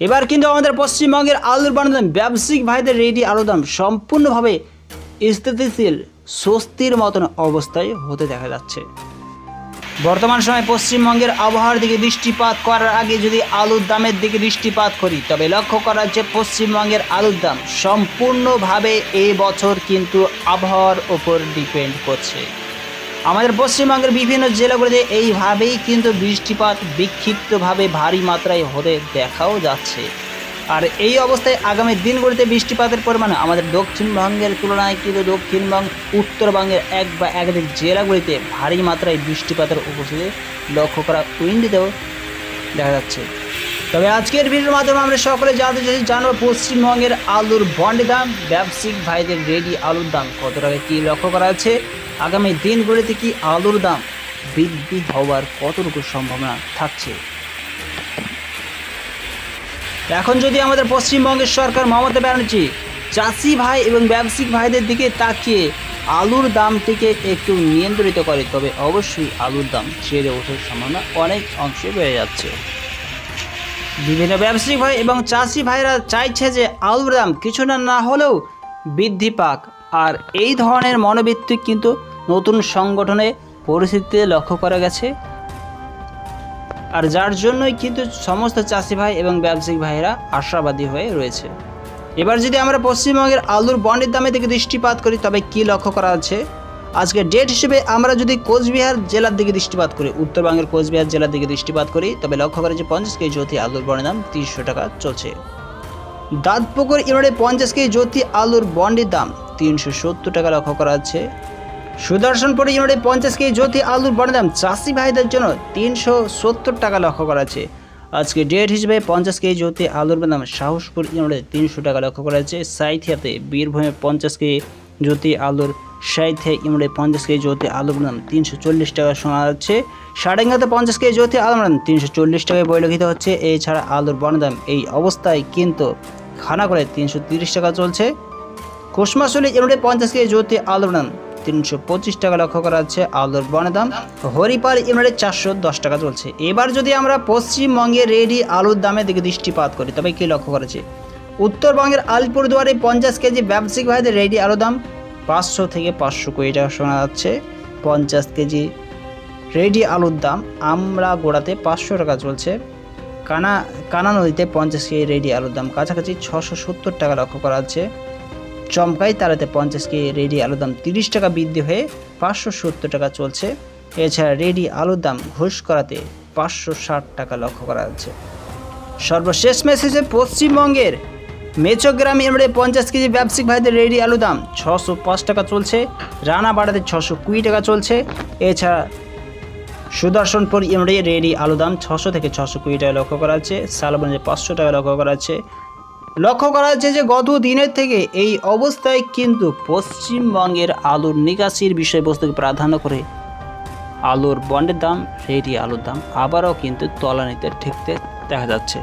এবার কিন্তু আমাদের পশ্চিমবঙ্গের আলুর বাজার ব্যবসায়িক ভাইদের রেডি আলুর দাম সম্পূর্ণভাবে স্থিতিশীল স্বস্তির মতন অবস্থায় হতে দেখা যাচ্ছে। বর্তমান সময়ে পশ্চিমবঙ্গের আবহাওয়ার দিকে দৃষ্টিপাত করার আগে যদি আলুর দামের দিকে দৃষ্টিপাত করি তবে লক্ষ্য করা যাচ্ছে পশ্চিমবঙ্গের আলুর দাম সম্পূর্ণভাবে এই বছর কিন্তু আবহাওয়ার ওপর ডিপেন্ড করছে। আমাদের পশ্চিমবঙ্গের বিভিন্ন জেলাগুলিতে এইভাবেই কিন্তু বৃষ্টিপাত বিক্ষিপ্তভাবে ভারী মাত্রায় হতে দেখাও যাচ্ছে। আর এই অবস্থায় আগামী দিনগুলিতে বৃষ্টিপাতের পরিমাণ আমাদের দক্ষিণবঙ্গের তুলনায় কিন্তু দক্ষিণবঙ্গ উত্তরবঙ্গের এক বা একাধিক জেলাগুলিতে ভারী মাত্রায় বৃষ্টিপাতের উপস্থিতি লক্ষ্য করা উইন্ডোতেও দেখা যাচ্ছে। তবে আজকের ভিডিওর মাধ্যমে আমরা সকলে জানবো পশ্চিমবঙ্গের আলুর বন্ডের দাম, ব্যবসায়িক ভাইদের রেডি আলুর দাম কত টাকা কী লক্ষ্য করা আছে, আগামী দিনগুলিতে কি আলুর দাম বৃদ্ধি হওয়ার কতটুকু সম্ভাবনা থাকছে। এখন যদি আমাদের পশ্চিমবঙ্গের সরকার মমতা ব্যানার্জি চাষি ভাই এবং ব্যবসায়িক ভাইদের দিকে তাকিয়ে আলুর দামটিকে একটু নিয়ন্ত্রিত করে তবে অবশ্যই আলুর দাম ছেড়ে ওঠার সম্ভাবনা অনেক অংশে বেড়ে যাচ্ছে। বিভিন্ন ব্যবসায়িক ভাই এবং চাষি ভাইরা চাইছে যে আলুর দাম কিছু না হলেও বৃদ্ধি পাক। আর এই ধরনের মনোবৃত্তি কিন্তু নতুন সংগঠনে পরিস্থিতিতে লক্ষ্য করা গেছে। আর যার জন্যই কিন্তু সমস্ত চাষি ভাই এবং ব্যবসায়িক ভাইরা আশাবাদী হয়ে রয়েছে। এবার যদি আমরা পশ্চিমবঙ্গের আলুর বন্ডের দামের দিকে দৃষ্টিপাত করি তবে কি লক্ষ্য করা আছে, আজকে ডেট হিসেবে আমরা যদি কোচবিহার জেলার দিকে দৃষ্টিপাত করি, উত্তরবঙ্গের কোচবিহার জেলার দিকে দৃষ্টিপাত করি তবে লক্ষ্য করা যে 50 কেজি জ্যোতি আলুর বন্ডের দাম 300 টাকা চলছে। দাঁতপুকুর ইউনিটে 50 কেজি জ্যোতি আলুর বন্ডের দাম 370 টাকা লক্ষ্য করা আছে। সুদর্শনপুর ইউনিটে 50 কেজি জ্যোতি আলুর বন্ডের দাম চাষি ভাইদের জন্য 370 টাকা লক্ষ্য করা আছে। আজকে ডেট হিসেবে 50 কেজি জ্যোতি আলুর দাম সাহসপুর ইউনিটে 300 টাকা লক্ষ্য করা আছে। সাইথিয়াতে বীরভূমে 50 কেজি জ্যোতি আলুর সাইথিয়া ইউনিটে 50 কেজি জ্যোতি আলুর দাম 340 টাকা শোনা যাচ্ছে। সারেঙ্গাতে 50 কেজি জ্যোতি আলুর দাম 340 টাকায় পরিলক্ষিত হচ্ছে। এছাড়া আলুর বন্ডের দাম এই অবস্থায় কিন্তু খানাকুলে 330 টাকা চলছে। কুসমাশুলি ইউনিটে 50 কেজি জ্যোতি আলুর দাম 325 টাকা লক্ষ্য করা যাচ্ছে আলুর বন্ডের দাম। হরিপাল ইউনিটে 410 টাকা চলছে। এবার যদি আমরা পশ্চিমবঙ্গের রেডি আলুর দামের দিকে দৃষ্টিপাত করি তবে কি লক্ষ্য করেছে, উত্তরবঙ্গের আলিপুরদুয়ারে 50 কেজি ব্যবসায়িক ভাইদের রেডি আলুর দাম 500 থেকে 520 টাকা শোনা যাচ্ছে। 50 কেজি রেডি আলুর দাম আমরা গোড়াতে 500 টাকা চলছে। কানা নদীতে 50 কেজি রেডি আলুর দাম কাছাকাছি 670 টাকা লক্ষ্য করা যাচ্ছে। চমকাই তারাতে 50 কেজি রেডি আলুর দাম 30 টাকা বৃদ্ধি হয়ে 570 টাকা চলছে। এছাড়া রেডি আলুর দাম ঘোষ করাতে 560 টাকা লক্ষ্য করা যাচ্ছে। সর্বশেষ মেসেজে পশ্চিমবঙ্গের মেচগ্রাম ইউনিটে 50 কেজি ব্যবসায়িক ভাইদের রেডি আলুর দাম 605 টাকা চলছে। রানাবাড়াতে 620 টাকা চলছে। এছাড়া সুদর্শনপুর ইউনিটে রেডি আলুর দাম 600 থেকে 620 টাকা লক্ষ্য করা যাচ্ছে। শালবনে 500 টাকা লক্ষ্য করা যাচ্ছে। লক্ষ্য করা যাচ্ছে যে গত দিনের থেকে এই অবস্থায় কিন্তু পশ্চিমবঙ্গের আলুর নিকাশির বিষয়বস্তুকে প্রাধান্য করে আলুর বন্ডের দাম, রেডি আলুর দাম আবারও কিন্তু তলানিতে ঠেকতে দেখা যাচ্ছে।